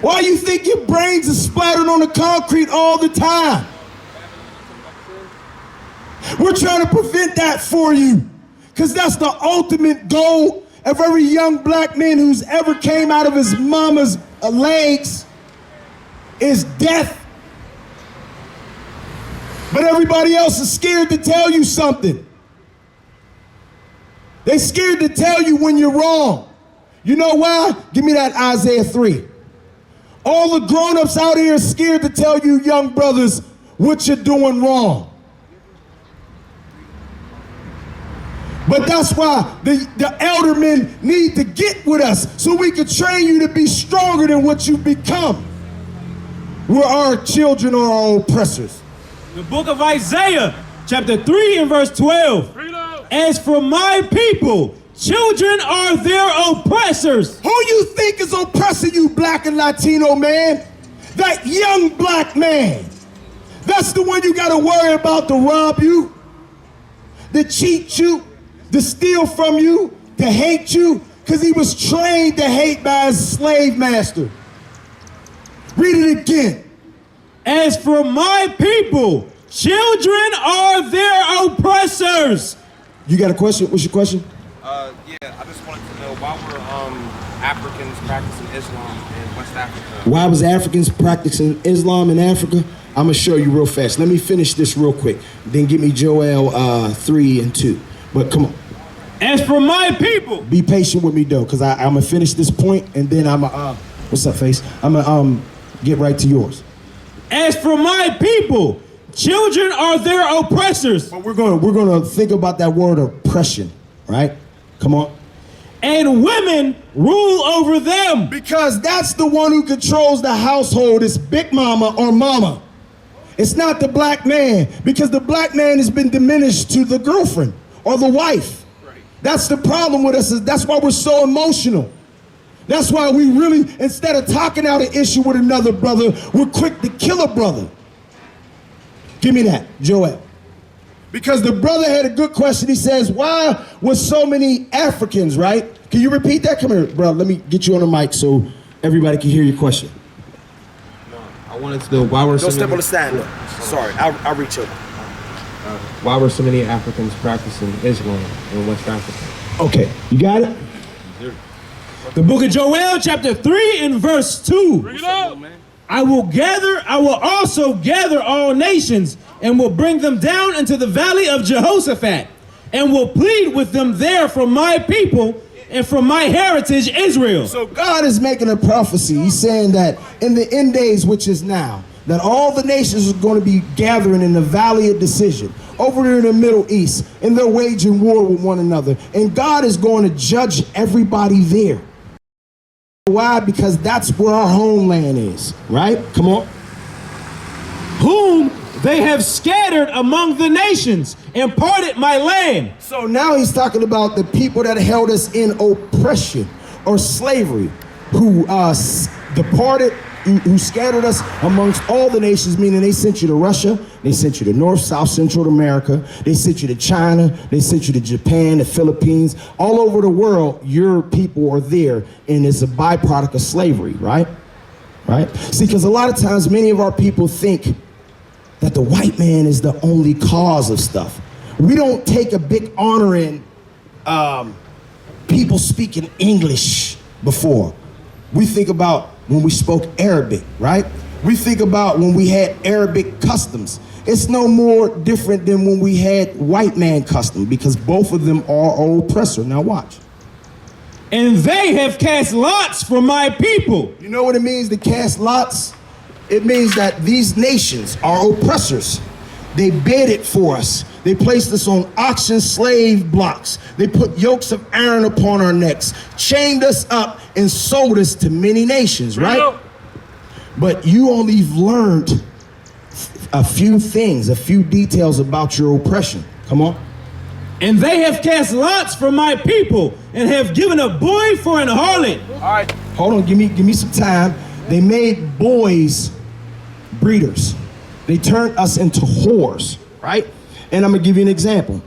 Why you think your brains are splattered on the concrete all the time? We're trying to prevent that for you, because that's the ultimate goal of every young black man who's ever came out of his mama's legs is death. But everybody else is scared to tell you something. They're scared to tell you when you're wrong. You know why? Give me that Isaiah 3. All the grown-ups out here are scared to tell you young brothers what you're doing wrong. But that's why the elder men need to get with us so we can train you to be stronger than what you've become. Where our children are our oppressors. The book of Isaiah, chapter 3 and verse 12. As for my people, children are their oppressors. Who you think is oppressing you, black and Latino man? That young black man. That's the one you gotta worry about to rob you, to cheat you, to steal from you, to hate you, because he was trained to hate by his slave master. Read it again. As for my people, children are their oppressors. You got a question? What's your question? Yeah, I just wanted to know, why were Africans practicing Islam in West Africa? Why was Africans practicing Islam in Africa? I'm gonna show you real fast. Let me finish this real quick. Then give me Joel 3 and 2. But come on. As for my people. Be patient with me though, because I'm gonna finish this point and then I'm gonna, what's up, Face? I'm gonna get right to yours. As for my people, children are their oppressors. But we're gonna think about that word oppression, right? Come on. And women rule over them. Because that's the one who controls the household, is Big Mama or Mama. It's not the black man, because the black man has been diminished to the girlfriend or the wife. Right. That's the problem with us. That's why we're so emotional. That's why we really, instead of talking out an issue with another brother, we're quick to kill a brother. Give me that, Joel. Because the brother had a good question. He says, why was so many Africans, right? Can you repeat that? Come here, bro. Let me get you on the mic so everybody can hear your question. No, I wanted to know, why were Don't step on the stand. Sorry, I'll reach over. Why were so many Africans practicing Islam in West Africa? Okay, you got it? The book of Joel, chapter 3 and verse 2. Bring it up. I will also gather all nations and will bring them down into the valley of Jehoshaphat and will plead with them there for my people and for my heritage, Israel. So God is making a prophecy. He's saying that in the end days, which is now, that all the nations are going to be gathering in the valley of decision over there in the Middle East, and they're waging war with one another. And God is going to judge everybody there. Why? Because that's where our homeland is, right? Come on. Whom they have scattered among the nations and parted my land. So now he's talking about the people that held us in oppression or slavery, who departed, who scattered us amongst all the nations, meaning they sent you to Russia, they sent you to North, South, Central America, they sent you to China, they sent you to Japan, the Philippines, all over the world. Your people are there, and it's a byproduct of slavery, right? Right? See, because a lot of times many of our people think that the white man is the only cause of stuff. We don't take a big honor in people speaking English before. We think about when we spoke Arabic, right? We think about when we had Arabic customs. It's no more different than when we had white man custom, because both of them are our oppressor. Now watch. And they have cast lots for my people. You know what it means to cast lots? It means that these nations are oppressors. They bid it for us. They placed us on oxen slave blocks. They put yokes of iron upon our necks, chained us up, and sold us to many nations, right? But you only learned a few things, a few details about your oppression. Come on. And they have cast lots for my people and have given a boy for an harlot. All right. Hold on, give me some time. They made boys breeders. They turned us into whores, right? And I'm gonna give you an example.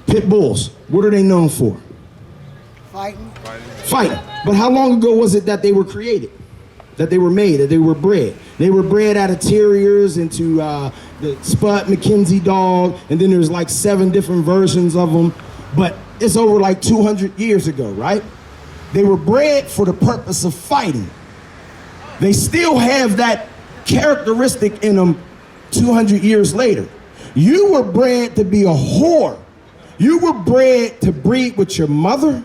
Pit bulls, what are they known for? Fighting. Fighting. But how long ago was it that they were created? that they were made, that they were bred. They were bred out of terriers into the Spud McKenzie dog, and then there's like 7 different versions of them, but it's over like 200 years ago, right? They were bred for the purpose of fighting. They still have that characteristic in them 200 years later. You were bred to be a whore. You were bred to breed with your mother,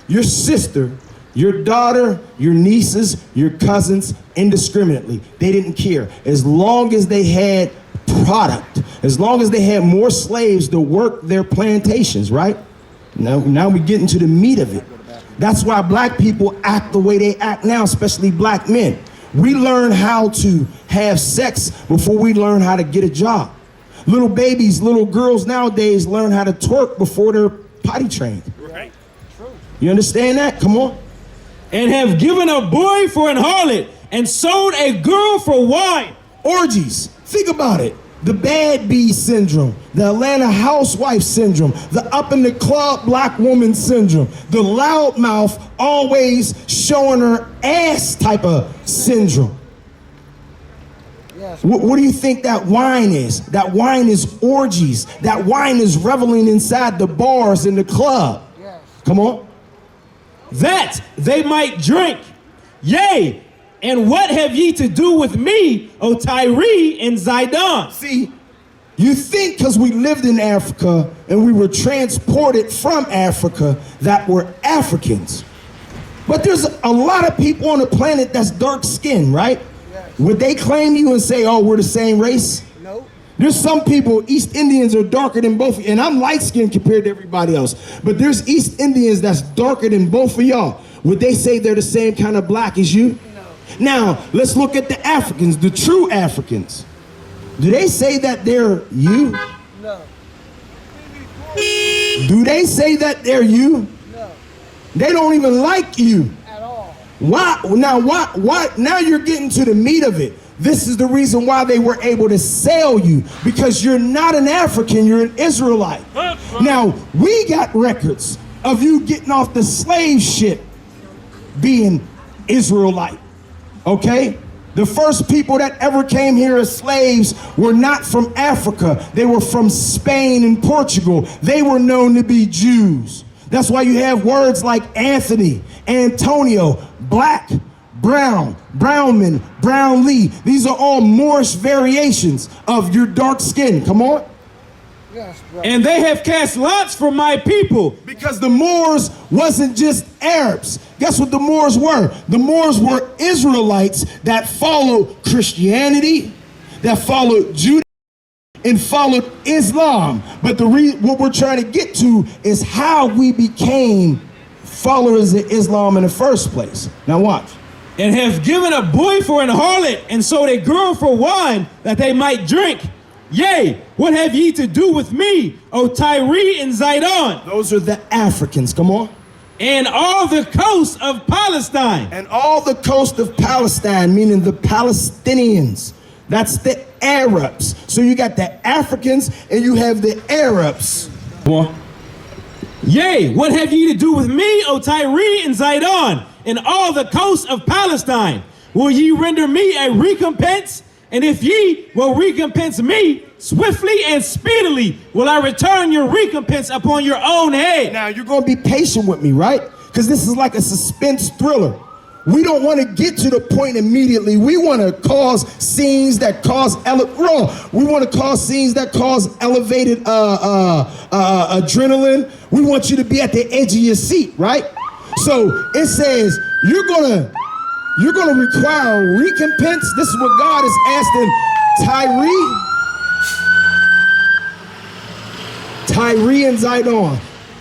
your sister, your daughter, your nieces, your cousins, indiscriminately. They didn't care. As long as they had product, as long as they had more slaves to work their plantations, right? Now we get into the meat of it. That's why black people act the way they act now, especially black men. We learn how to have sex before we learn how to get a job. Little babies, little girls nowadays learn how to twerk before they're potty trained. Right. You understand that? Come on. And have given a boy for an harlot and sold a girl for wine. Orgies. Think about it. The bad bee syndrome, the Atlanta housewife syndrome, the up in the club black woman syndrome, the loudmouth always showing her ass type of syndrome. Yes. What do you think that wine is? That wine is orgies. That wine is reveling inside the bars in the club. Yes. Come on. That they might drink. Yea, and what have ye to do with me, O Tyre and Zidon? See, you think because we lived in Africa and we were transported from Africa that we're Africans. But there's a lot of people on the planet that's dark skinned, right? Yes. Would they claim you and say, oh, we're the same race? No. There's some people, East Indians are darker than both of you, and I'm light skinned compared to everybody else. But there's East Indians that's darker than both of y'all. Would they say they're the same kind of black as you? No. Now, let's look at the Africans, the true Africans. Do they say that they're you? No. Do they say that they're you? No. They don't even like you. At all. Why? Now you're getting to the meat of it. This is the reason why they were able to sell you, because you're not an African, you're an Israelite. Now, we got records of you getting off the slave ship being Israelite, okay? The first people that ever came here as slaves were not from Africa. They were from Spain and Portugal. They were known to be Jews. That's why you have words like Anthony, Antonio, black, brown, brownman, brownlee. These are all Moorish variations of your dark skin. Come on. Yes, bro. And they have cast lots for my people. Because the Moors wasn't just Arabs. Guess what the Moors were? The Moors were Israelites that followed Christianity, that followed Judaism, and followed Islam. But what we're trying to get to is how we became followers of Islam in the first place. Now watch. And have given a boy for an harlot and sold a girl for wine that they might drink. Yea, what have ye to do with me, O Tyre and Zidon? Those are the Africans, come on. And all the coast of Palestine. And all the coast of Palestine, meaning the Palestinians. That's the Arabs. So you got the Africans and you have the Arabs. Boy. Yea, what have ye to do with me, O Tyre and Zidon, and all the coast of Palestine? Will ye render me a recompense? And if ye will recompense me, swiftly and speedily will I return your recompense upon your own head. Now you're going to be patient with me, right? Because this is like a suspense thriller. We don't want to get to the point immediately. We want to cause scenes that cause we want to cause scenes that cause elevated adrenaline. We want you to be at the edge of your seat, right? So it says you're gonna require a recompense. This is what God is asking Tyre and Zidon,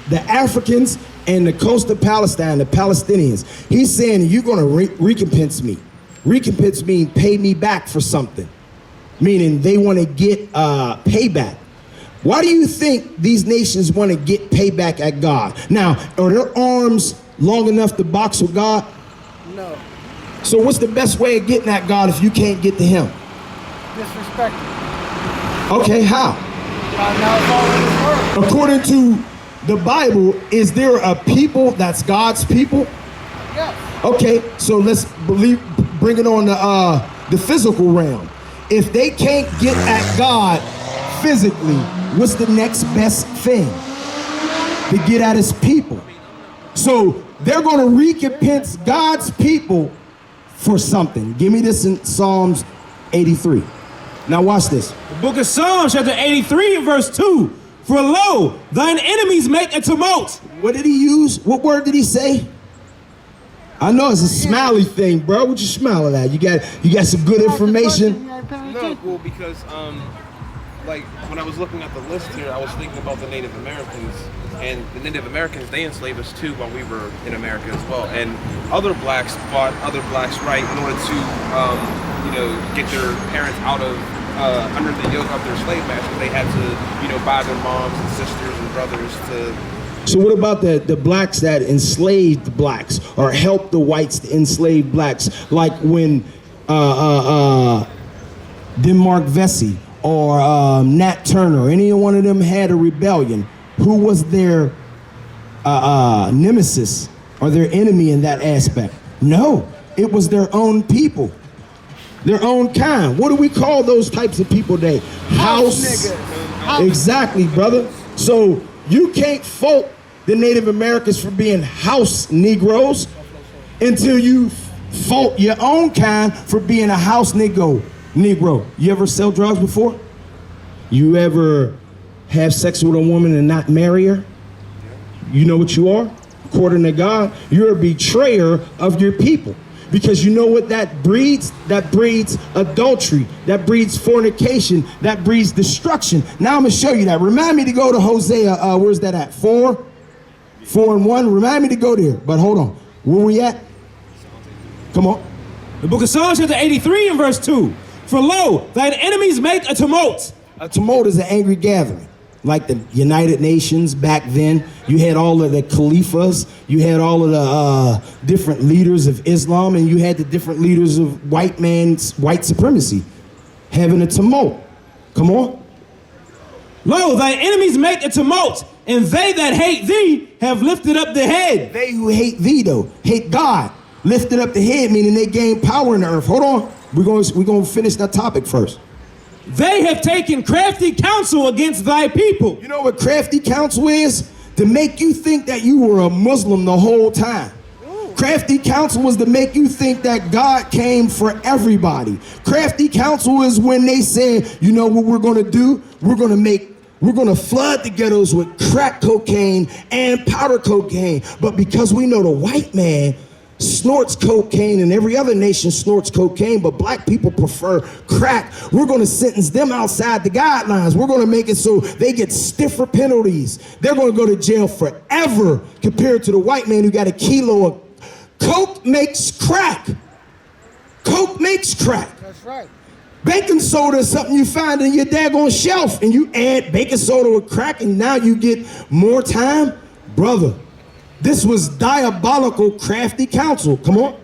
the Africans and the coast of Palestine, the Palestinians. He's saying you're gonna recompense me. Recompense means pay me back for something, meaning they want to get payback. Why do you think these nations want to get payback at God? Now, are their arms long enough to box with God? No. So what's the best way of getting at God if you can't get to him? Disrespect. Okay, how? Now it's all in his word. According to the Bible, is there a people that's God's people? Yes. Okay, so let's bring it on the physical realm. If they can't get at God physically, what's the next best thing? To get at his people. So they're going to recompense God's people for something. Give me this in Psalms 83. Now watch this. The book of Psalms, chapter 83 and verse 2. For lo, thine enemies make a tumult. What did he use? What word did he say? I know it's a smiley thing, bro. What you smiling at? You got some good information. No, well, because like when I was looking at the list here, I was thinking about the Native Americans, and the Native Americans, they enslaved us too while we were in America as well. And other blacks fought other blacks right in order to get their parents out of under the yoke of their slave masters. They had to buy their moms and sisters and brothers to. So what about the blacks that enslaved blacks or helped the whites to enslave blacks? Like when Denmark Vesey or Nat Turner, any one of them had a rebellion. Who was their nemesis or their enemy in that aspect? No, it was their own people, their own kind. What do we call those types of people today? House niggas. Exactly, brother. So you can't fault the Native Americans for being house Negroes until you fault your own kind for being a house Negro. You ever sell drugs before? You ever have sex with a woman and not marry her? You know what you are? According to God, you're a betrayer of your people. Because you know what that breeds? That breeds adultery. That breeds fornication. That breeds destruction. Now I'm going to show you that. Remind me to go to Hosea. Where's that at? 4:1. Remind me to go there. But hold on. Where we at? Come on. The book of Psalms, chapter 83 and verse 2. For lo, thine enemies make a tumult. A tumult is an angry gathering. Like the United Nations back then, you had all of the caliphs, you had all of the different leaders of Islam, and you had the different leaders of white supremacy having a tumult. Come on. Lo, thy enemies make a tumult, and they that hate thee have lifted up the head. They who hate thee, though, hate God, lifted up the head, meaning they gain power in the earth. Hold on. We're going to finish that topic first. They have taken crafty counsel against thy people. You know what crafty counsel is? To make you think that you were a Muslim the whole time. Crafty counsel was to make you think that God came for everybody. Crafty counsel is when they said, you know what we're going to do? We're going to flood the ghettos with crack cocaine and powder cocaine. But because we know the white man snorts cocaine and every other nation snorts cocaine, but black people prefer crack, we're going to sentence them outside the guidelines. We're going to make it so they get stiffer penalties. They're going to go to jail forever compared to the white man who got a kilo of coke makes crack. Coke makes crack. That's right. Baking soda is something you find in your daggone shelf, and you add baking soda with crack and now you get more time. Brother, this was diabolical, crafty counsel. Come on.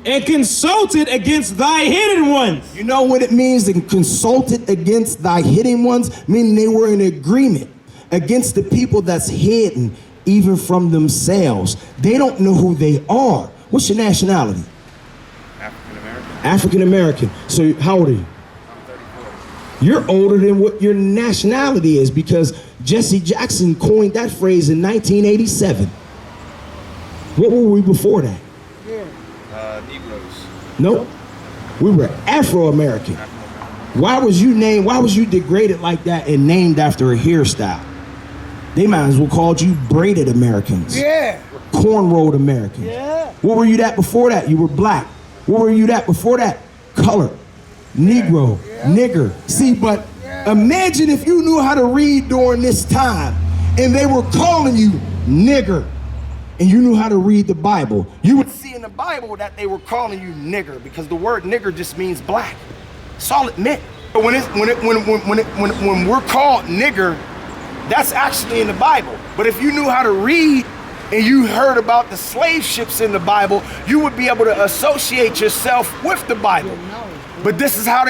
And consulted against thy hidden ones. You know what it means to consulted against thy hidden ones? Meaning they were in agreement against the people that's hidden, even from themselves. They don't know who they are. What's your nationality? African American. African American. So how old are you? I'm 34. You're older than what your nationality is, because Jesse Jackson coined that phrase in 1987. What were we before that? Negroes. Nope. We were Afro-American. Why was you degraded like that and named after a hairstyle? They might as well called you braided Americans. Yeah. Cornrowed Americans. Yeah. What were you that before that? You were black. What were you that before that? Colored. Negro. Nigger. See, but imagine if you knew how to read during this time and they were calling you nigger, and you knew how to read the Bible, you would see in the Bible that they were calling you nigger, because the word nigger just means black. That's all it meant. But when we're called nigger, that's actually in the Bible. But if you knew how to read and you heard about the slave ships in the Bible, you would be able to associate yourself with the Bible. But this is how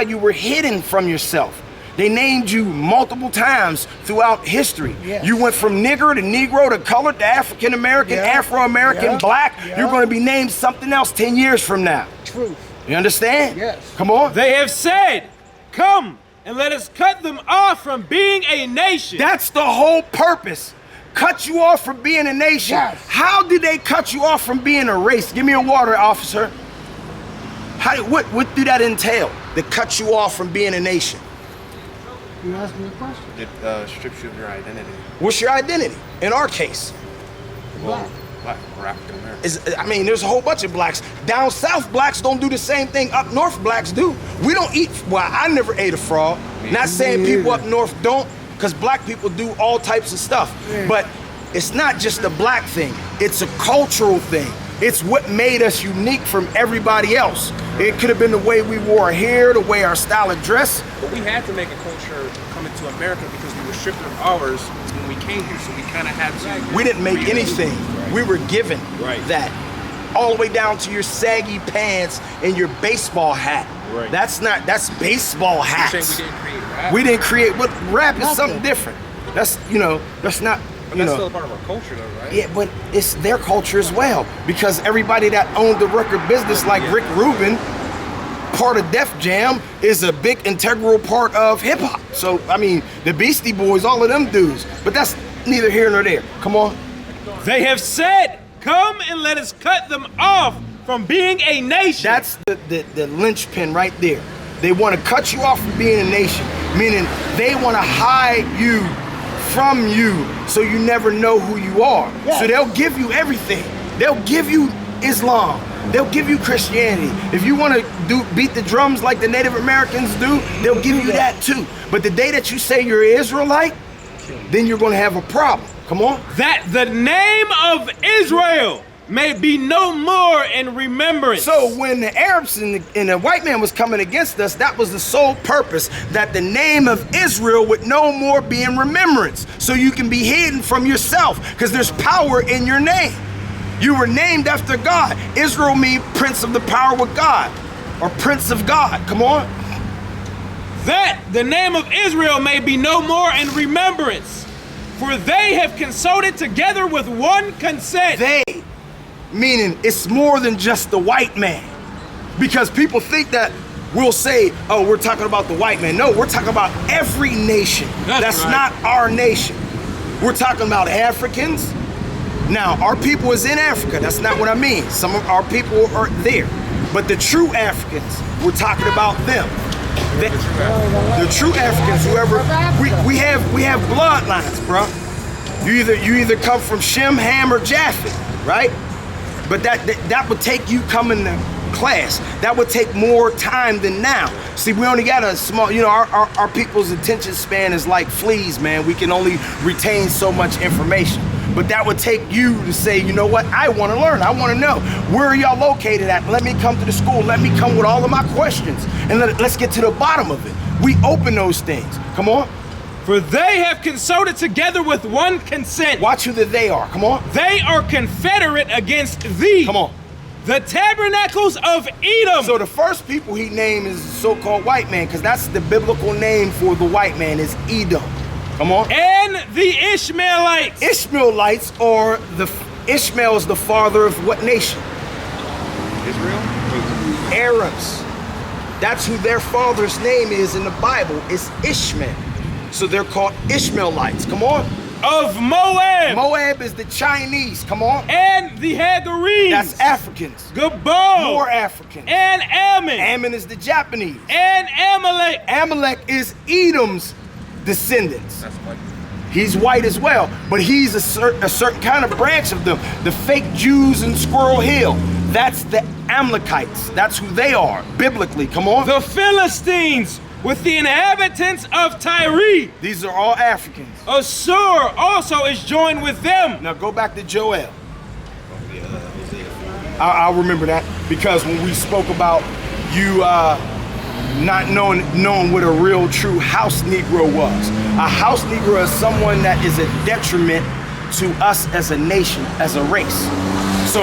you were hidden from yourself. They named you multiple times throughout history. Yes. You went from nigger to Negro to colored to African American, Yeah. Afro-American, Yeah. black. Yeah. You're going to be named something else 10 years from now. Truth. You understand? Yes. Come on. They have said, come and let us cut them off from being a nation. That's the whole purpose. Cut you off from being a nation. Yes. How did they cut you off from being a race? Give me a water, officer. What did that entail? To cut you off from being a nation. You asked me a question. It strips you of your identity. What's your identity? In our case, Black. Black or African American. I mean, there's a whole bunch of blacks. Down south, blacks don't do the same thing. Up north, blacks do. We don't eat, well, I never ate a frog. Not saying people up north don't, because black people do all types of stuff. Yeah. But it's not just a black thing. It's a cultural thing. It's what made us unique from everybody else. It could have been the way we wore our hair, the way our style of dress. But we had to make a culture coming to America because we were stripped of ours when we came here, so we kind of had to. We didn't make anything. We were given Right. that. All the way down to your saggy pants and your baseball hat. Right. That's baseball You're hats. saying we didn't create rap? We didn't create, but rap is Nothing. something different. That's not, But that's still a part of our culture, though, right? yeah, but it's their culture as well. Because everybody that owned the record business, like Rick Rubin, part of Def Jam, is a big integral part of hip hop. So, I mean, the Beastie Boys, all of them dudes. But that's neither here nor there. Come on. They have said, come and let us cut them off from being a nation. That's the linchpin right there. They want to cut you off from being a nation, meaning they want to hide you from you so you never know who you are. Yes. So they'll give you everything. They'll give you Islam. They'll give you Christianity. If you want to beat the drums like the Native Americans do, they'll give you that too. But the day that you say you're an Israelite, then you're going to have a problem. Come on. that the name of Israel may be no more in remembrance. So when the Arabs and the white man was coming against us, that was the sole purpose, that the name of Israel would no more be in remembrance. So you can be hidden from yourself, because there's power in your name. You were named after God. Israel means Prince of the Power with God, or Prince of God. Come on. that the name of Israel may be no more in remembrance. For they have consulted together with one consent. They, meaning it's more than just the white man. Because people think that we'll say, oh, we're talking about the white man. No, we're talking about every nation. That's right. not our nation. We're talking about Africans. Now, our people is in Africa. That's not what I mean. Some of our people are there. But the true Africans, we're talking about them. The true Africans, whoever, we have bloodlines, bro. You either come from Shem, Ham, or Japheth, right? But that would take you coming to class. That would take more time than now. See, we only got a small, our people's attention span is like fleas, man. We can only retain so much information. But that would take you to say, you know what, I want to learn. I want to know, where are y'all located at? Let me come to the school. Let me come with all of my questions. And let's get to the bottom of it. We open those things. Come on. For they have consulted together with one consent. Watch who they are. Come on. They are confederate against thee. Come on. The tabernacles of Edom. So the first people he named is the so-called white man, because that's the biblical name for the white man, is Edom. Come on. And the Ishmaelites. Ishmaelites, or Ishmael is the father of what nation? Israel? Arabs. That's who their father's name is in the Bible. It's Ishmael. So they're called Ishmaelites. Come on. Of Moab. Moab is the Chinese. Come on. And the Hagarenes. That's Africans. Gabal. More Africans. And Ammon. Ammon is the Japanese. And Amalek. Amalek is Edom's descendants. That's white. He's white as well, but he's a certain kind of branch of them. The fake Jews in Squirrel Hill, that's the Amalekites. That's who they are, biblically. Come on. The Philistines with the inhabitants of Tyre. These are all Africans. Assur also is joined with them. Now go back to Joel. I'll remember that, because when we spoke about you not knowing what a real true house Negro was. A house Negro is someone that is a detriment to us as a nation, as a race. So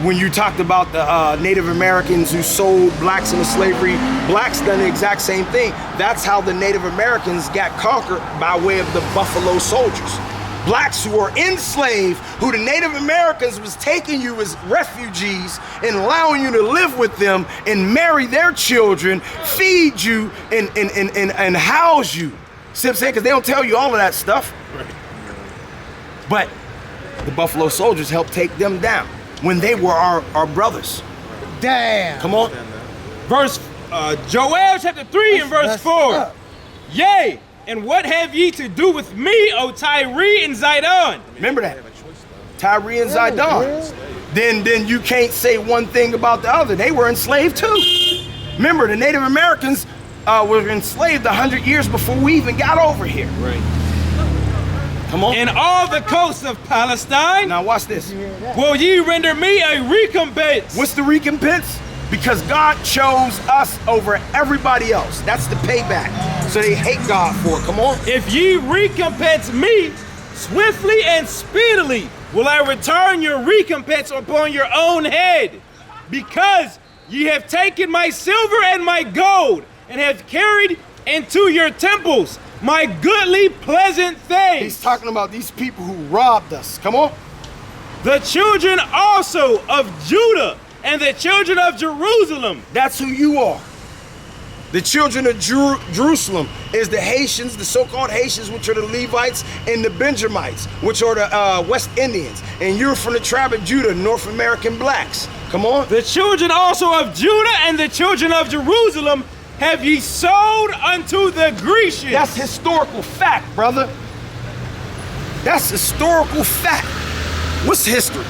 when you talked about the Native Americans who sold blacks into slavery, blacks done the exact same thing. That's how the Native Americans got conquered, by way of the Buffalo Soldiers. Blacks who were enslaved, who the Native Americans was taking you as refugees and allowing you to live with them and marry their children, feed you and house you. See what I'm saying? Because they don't tell you all of that stuff. Right. But the Buffalo Soldiers helped take them down when they were our brothers. Damn. Come on. Verse Joel chapter 3 and verse 4. Yea, and what have ye to do with me, O Tyre and Zidon? Remember that. Tyre and Zidon. Then you can't say one thing about the other. They were enslaved too. Remember, the Native Americans were enslaved 100 years before we even got over here. Right. Come on. And all the coasts of Palestine, Now watch this. will ye render me a recompense? What's the recompense? Because God chose us over everybody else. That's the payback. So they hate God for it. Come on. If ye recompense me, swiftly and speedily will I return your recompense upon your own head. Because ye have taken my silver and my gold, and have carried into your temples my goodly pleasant things. He's talking about these people who robbed us. Come on. The children also of Judah and the children of Jerusalem. That's who you are. The children of Jerusalem is the Haitians, the so-called Haitians, which are the Levites, and the Benjamites, which are the West Indians. And you're from the tribe of Judah, North American blacks. Come on. The children also of Judah and the children of Jerusalem have ye sold unto the Grecians. That's historical fact, brother. That's historical fact. What's history?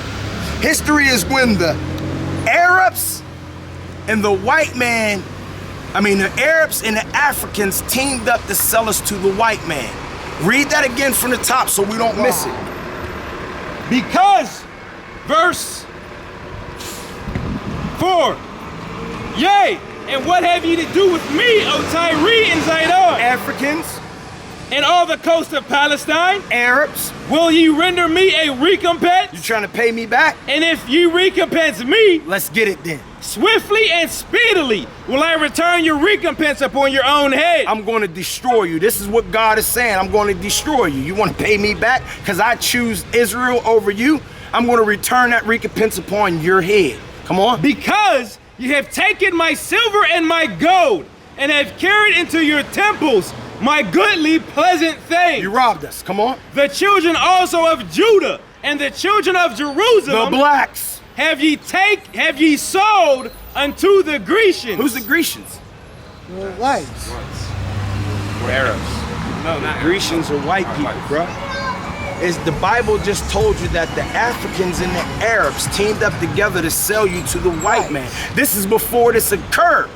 History is when the Arabs and the white man, the Arabs and the Africans teamed up to sell us to the white man. Read that again from the top so we don't miss it. Because, verse 4, yea, and what have ye to do with me, O Tyre and Zidon? Africans, And all the coast of Palestine? Arabs, Will ye render me a recompense? you trying to pay me back? And if ye recompense me, Let's get it then. swiftly and speedily will I return your recompense upon your own head. I'm going to destroy you. This is what God is saying. I'm going to destroy you. You want to pay me back because I choose Israel over you? I'm going to return that recompense upon your head. Come on. Because ye have taken my silver and my gold, and have carried into your temples my goodly pleasant things. You robbed us. Come on. The children also of Judah and the children of The Jerusalem blacks. have ye sold unto the Grecians. Who's the Grecians? You're whites. We're Arabs. No, not Grecians are white people, bro. Is the Bible just told you that the Africans and the Arabs teamed up together to sell you to the white man. This is before this occurred.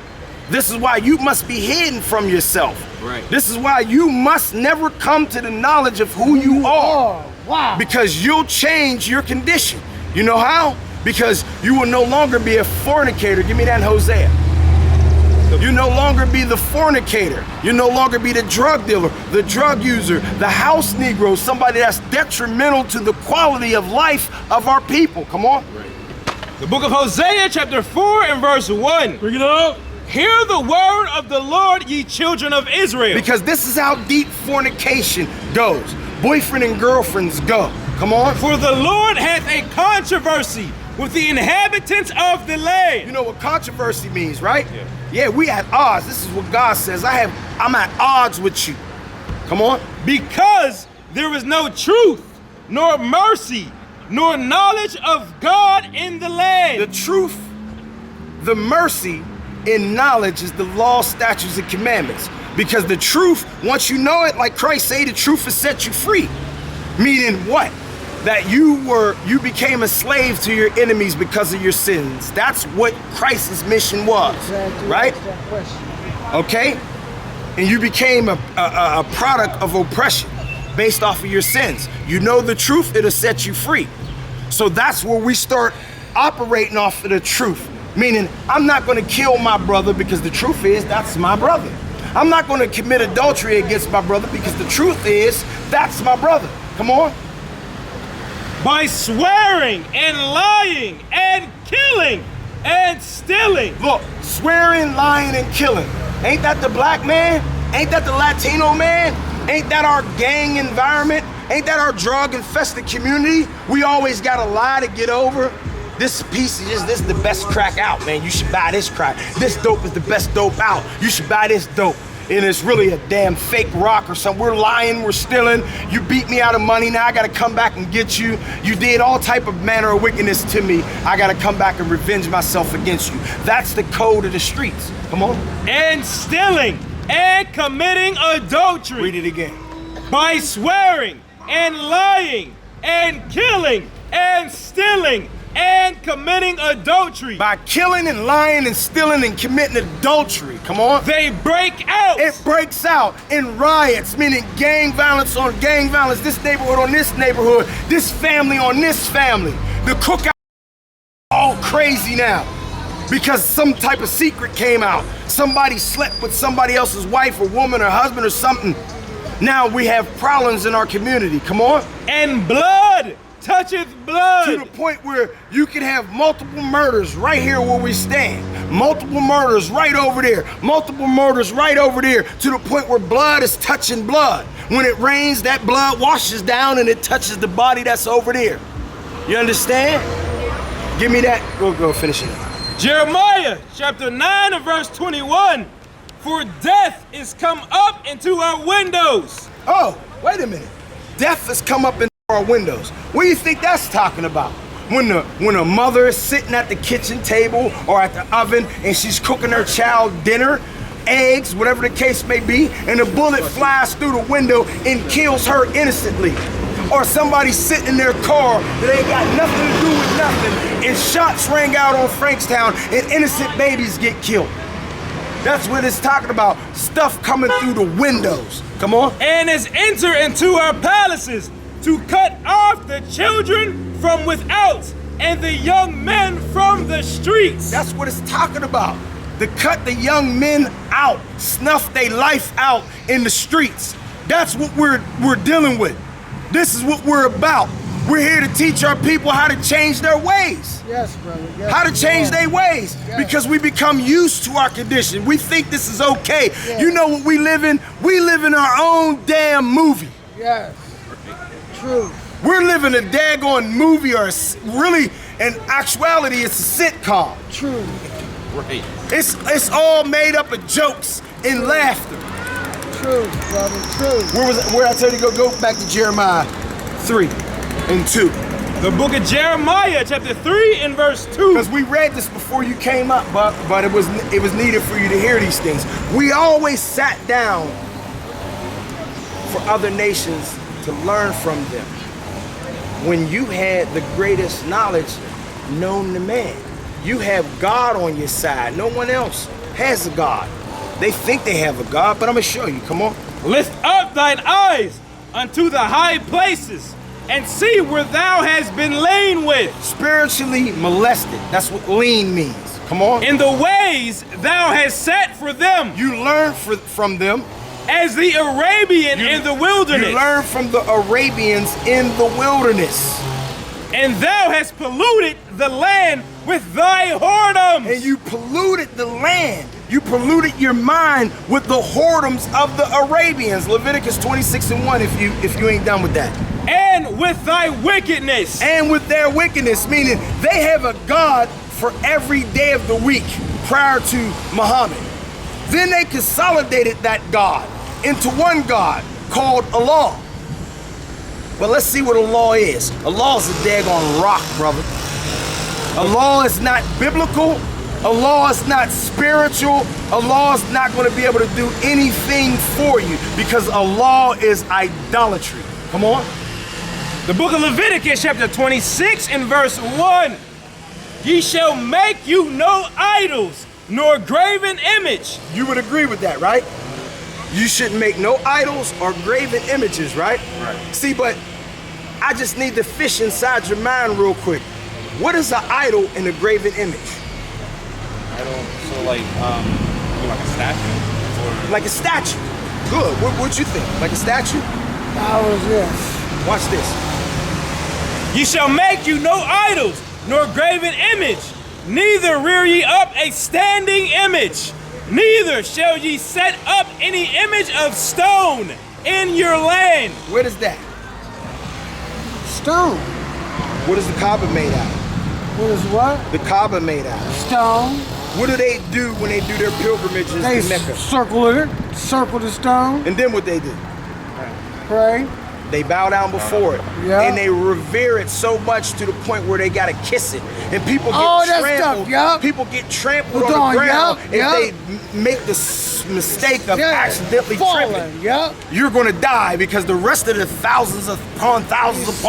This is why you must be hidden from yourself. Right. This is why you must never come to the knowledge of who you are. Oh, wow. Because you'll change your condition. You know how? Because you will no longer be a fornicator. Give me that in Hosea. You no longer be the fornicator. You no longer be the drug dealer, the drug user, the house Negro, somebody that's detrimental to the quality of life of our people. Come on. The book of Hosea, chapter 4 and verse 1. Bring it up. Hear the word of the Lord, ye children of Israel. Because this is how deep fornication goes. Boyfriend and girlfriends go. Come on. For the Lord hath a controversy with the inhabitants of the land. You know what controversy means, right? Yeah, we at odds. This is what God says. I'm at odds with you. Come on. Because there is no truth, nor mercy, nor knowledge of God in the land. The truth, the mercy, and knowledge is the law, statutes, and commandments. Because the truth, once you know it, like Christ say, the truth has set you free. Meaning what? That you became a slave to your enemies because of your sins. That's what Christ's mission was, right? Okay? And you became a product of oppression based off of your sins. You know the truth, it'll set you free. So that's where we start operating off of the truth. Meaning, I'm not going to kill my brother because the truth is that's my brother. I'm not going to commit adultery against my brother because the truth is that's my brother. Come on. by swearing and lying and killing and stealing. Look, swearing, lying, and killing. Ain't that the black man? Ain't that the Latino man? Ain't that our gang environment? Ain't that our drug-infested community? We always gotta lie to get over. This piece is this is the best crack out, man. You should buy this crack. This dope is the best dope out. You should buy this dope. And it's really a damn fake rock or something. We're lying, we're stealing. You beat me out of money, now I gotta come back and get you. You did all type of manner of wickedness to me. I gotta come back and revenge myself against you. That's the code of the streets. Come on. And stealing and committing adultery. Read it again. By swearing and lying and killing and stealing and committing adultery. By killing and lying and stealing and committing adultery. Come on. They break out. It breaks out in riots, meaning gang violence on gang violence, this neighborhood on this neighborhood, this family on this family. The cookout all crazy now because some type of secret came out. Somebody slept with somebody else's wife or woman or husband or something. Now we have problems in our community. Come on. And blood toucheth blood. To the point where you can have multiple murders right here where we stand. Multiple murders right over there. Multiple murders right over there. To the point where blood is touching blood. When it rains, that blood washes down and it touches the body that's over there. You understand? Give me that. Go finish it. Jeremiah chapter 9 and verse 21. For death is come up into our windows. Oh, wait a minute. Death has come up into our windows. What do you think that's talking about? When a mother is sitting at the kitchen table or at the oven and she's cooking her child dinner, eggs, whatever the case may be, and a bullet flies through the window and kills her innocently. Or somebody sitting in their car that ain't got nothing to do with nothing and shots rang out on Frankstown and innocent babies get killed. That's what it's talking about. Stuff coming through the windows. Come on. And is enter into our palaces to cut off the children from without and the young men from the streets. That's what it's talking about. To cut the young men out, snuff their life out in the streets. That's what we're dealing with. This is what we're about. We're here to teach our people how to change their ways. Yes, brother. Yes, how to change their ways. Yes. Because we become used to our condition. We think this is okay. Yes. You know what we live in? We live in our own damn movie. Yes. True. We're living a daggone movie, or really, in actuality, it's a sitcom. True. Right. It's all made up of jokes and laughter. True, brother. True. Where I tell you to go back to Jeremiah 3 and 2. The book of Jeremiah, chapter 3 and verse 2. Because we read this before you came up, but it was needed for you to hear these things. We always sat down for other nations to learn from them. When you had the greatest knowledge known to man, you have God on your side. No one else has a God. They think they have a God, but I'm gonna show you. Come on. Lift up thine eyes unto the high places, and see where thou hast been lain with. Spiritually molested. That's what lean means. Come on. In the ways thou hast sat for them. You learn from them. As the Arabian in the wilderness. You learn from the Arabians in the wilderness. And thou hast polluted the land with thy whoredoms. And you polluted the land. You polluted your mind with the whoredoms of the Arabians. Leviticus 26 and 1 if you ain't done with that. And with thy wickedness. And with their wickedness, meaning they have a God for every day of the week prior to Muhammad. Then they consolidated that God into one God called Allah. But let's see what Allah is. Allah is a daggone rock, brother. Allah is not biblical. Allah is not spiritual. Allah is not going to be able to do anything for you because Allah is idolatry. Come on. The book of Leviticus chapter 26 and verse 1. Ye shall make you no idols, nor graven image. You would agree with that, right? You shouldn't make no idols or graven images, right? Right. See, but I just need to fish inside your mind real quick. What is an idol and a graven image? Idol, so like a statue? Or... Like a statue. Good. What you think? Like a statue? How is this? Watch this. Ye shall make you no idols, nor graven image, neither rear ye up a standing image, neither shall ye set up any image of stone in your land. What is that? Stone. What is the Kaaba made out of? What is what? The Kaaba made out of. Stone. What do they do when they do their pilgrimages They to Mecca? circle the stone, And then what they do? pray. They bow down before it. Yeah. And they revere it so much to the point where they gotta kiss it. And people get Oh, that trampled. stuff, yup. People get trampled Hold on on, the ground yup, if yup. they make the mistake of accidentally falling. tripping. Yep. You're gonna die because the rest of the thousands upon thousands Keep of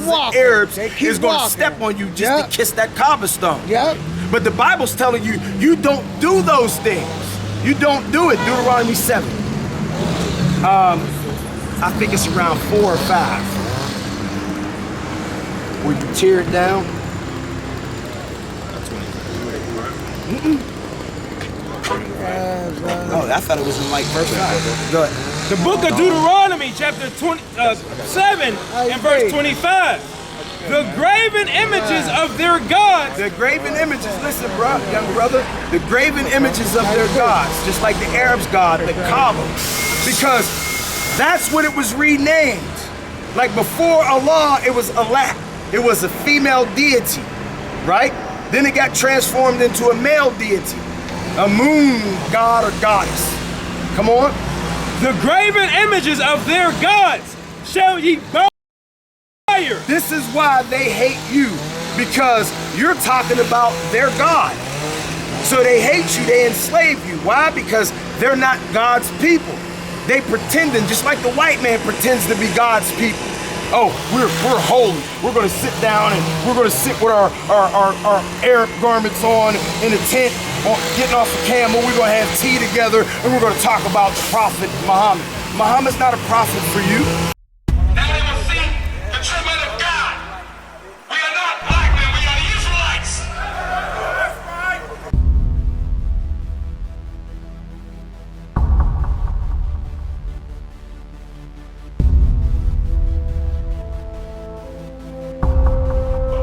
walking. Arabs They keep is gonna walking. step on you just Yup. to kiss that Kaaba stone. Yep. But the Bible's telling you, you don't do those things. You don't do it. Deuteronomy 7. I think it's around 4 or 5. Where you tear it down. Oh, I thought it was in like verse 5. Go ahead. The book of Deuteronomy, chapter 7 and verse 25. The graven images of their gods. The graven images, listen, bro, young brother, the graven images of their gods, just like the Arabs' god, the Kaaba, because that's what it was renamed. Like before Allah, it was Allah. It was a female deity, right? Then it got transformed into a male deity, a moon god or goddess. Come on. The graven images of their gods shall ye burn. This is why they hate you, because you're talking about their God. So they hate you, they enslave you. Why? Because they're not God's people. They pretending, just like the white man pretends to be God's people. Oh, we're holy. We're gonna sit down and we're gonna sit with our Arab garments on in a tent, getting off a camel. We're gonna have tea together and we're gonna talk about the Prophet Muhammad. Muhammad's not a prophet for you. Now they will see the true men of God. We are not black men, we are the Israelites. That's right.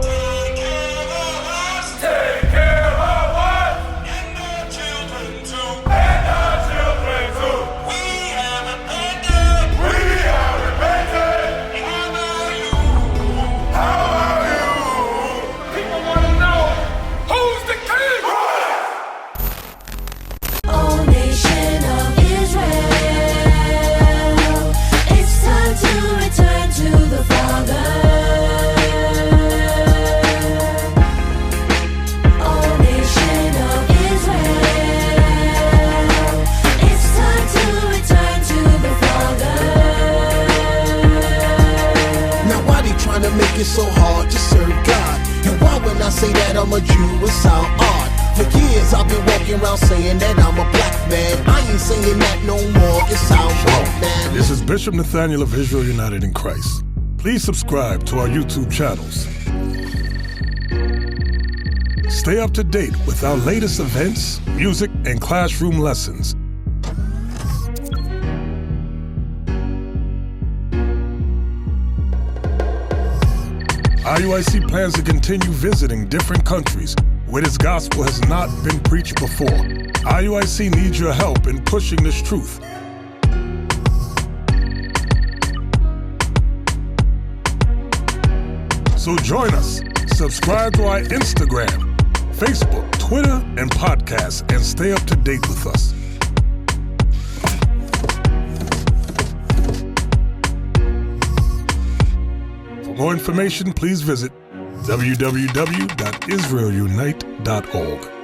Take care of us. Take care of us. And our children too. And our children too. We have repented. We have repented. How about you? How about you? People want to know who's the king. O nation of Israel, it's time to return to the Father. O nation of Israel, it's time to return to the Father. Now why they trying to make it so hard to serve God? And why when I say that I'm a Jew, it sound odd? For years I've been walking around saying that I'm a black man. I ain't saying that no more, it sounds wrong, man. This is Bishop Nathaniel of Israel United in Christ. Please subscribe to our YouTube channels. Stay up to date with our latest events, music, and classroom lessons. IUIC plans to continue visiting different countries where this gospel has not been preached before. IUIC needs your help in pushing this truth. So join us. Subscribe to our Instagram, Facebook, Twitter, and podcast, and stay up to date with us. For more information, please visit www.israelunite.org.